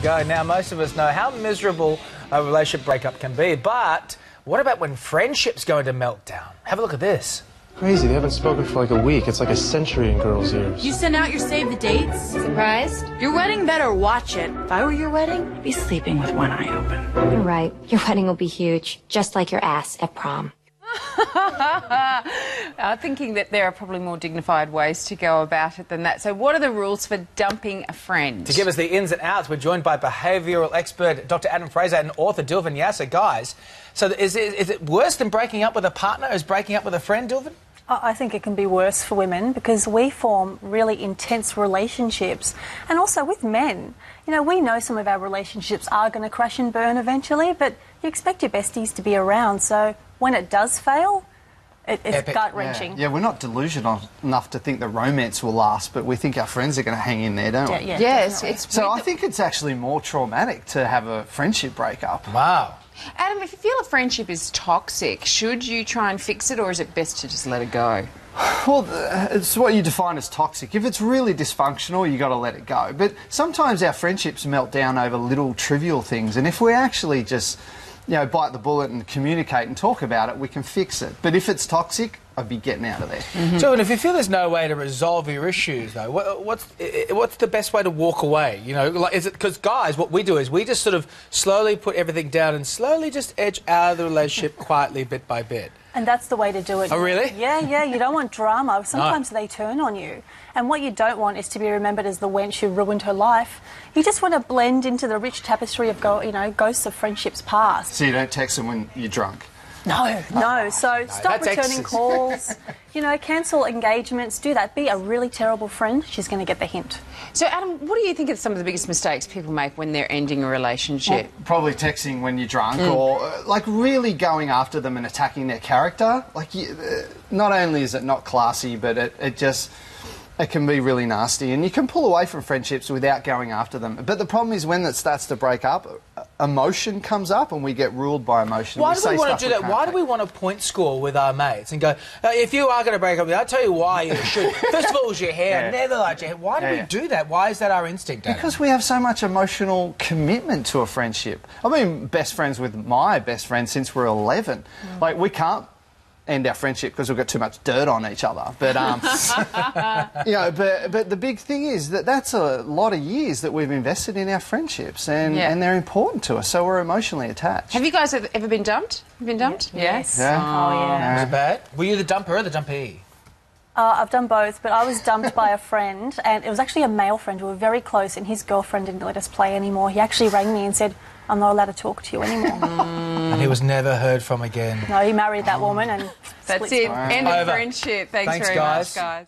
go. Now, most of us know how miserable a relationship breakup can be, but what about when friendships go into meltdown? Have a look at this. Crazy, they haven't spoken for like a week. It's like a century in girls' ears. You sent out your save the dates? Surprised? Your wedding better watch it. If I were your wedding, I'd be sleeping with one eye open. You're right. Your wedding will be huge, just like your ass at prom. I'm thinking that there are probably more dignified ways to go about it than that. So what are the rules for dumping a friend? To give us the ins and outs, we're joined by behavioural expert Dr. Adam Fraser and author Dilvin Yasa. Guys, so is it worse than breaking up with a partner as breaking up with a friend, Dilvin? I think it can be worse for women because we form really intense relationships. And also with men, you know, we know some of our relationships are going to crash and burn eventually, but you expect your besties to be around. So when it does fail, it's gut-wrenching. Yeah, we're not delusional enough to think that romance will last, but we think our friends are going to hang in there, don't we? Yeah, yes. So I think it's actually more traumatic to have a friendship breakup. Wow. Adam, if you feel a friendship is toxic, should you try and fix it or is it best to just let it go? Well, it's what you define as toxic. If it's really dysfunctional, you got to let it go. But sometimes our friendships melt down over little trivial things, and if we actually just, you know, bite the bullet and communicate and talk about it, we can fix it. But if it's toxic, I'd be getting out of there. Mm-hmm. So, and if you feel there's no way to resolve your issues, though, what's the best way to walk away? You know, like, is it because guys, what we do is we just sort of slowly put everything down and slowly just edge out of the relationship quietly, bit by bit. And that's the way to do it. Oh, really? Yeah, you don't want drama. Sometimes they turn on you. And what you don't want is to be remembered as the wench who ruined her life. You just want to blend into the rich tapestry of ghosts of friendships past. So you don't text them when you're drunk? No. So stop returning calls, you know, cancel engagements, do that. Be a really terrible friend. She's going to get the hint. So, Adam, what do you think are some of the biggest mistakes people make when they're ending a relationship? Well, probably texting when you're drunk or, like, really going after them and attacking their character. Like, not only is it not classy, but it can be really nasty. And you can pull away from friendships without going after them. But the problem is when it starts to break up, emotion comes up and we get ruled by emotion. Why do we want to do that? Why do we want to point score with our mates and go, if you are going to break up with me, I'll tell you why you should. First of all, it was your hair. I never liked your hair. Why do we do that? Why is that our instinct, Adam? Because we have so much emotional commitment to a friendship. I've been best friends with my best friend since we're 11. Like, we can't end our friendship because we've got too much dirt on each other. But, you know, but the big thing is that that's a lot of years that we've invested in our friendships and they're important to us, so we're emotionally attached. Have you guys ever been dumped? Been dumped? Yes. Yeah. Oh, yeah. Was it bad? Were you the dumper or the dumpee? I've done both, but I was dumped by a friend, and it was actually a male friend. We were very close, and his girlfriend didn't let us play anymore. He actually rang me and said, I'm not allowed to talk to you anymore. And he was never heard from again. No, he married that woman and That's split. it. End of friendship. Thanks very guys. much, guys.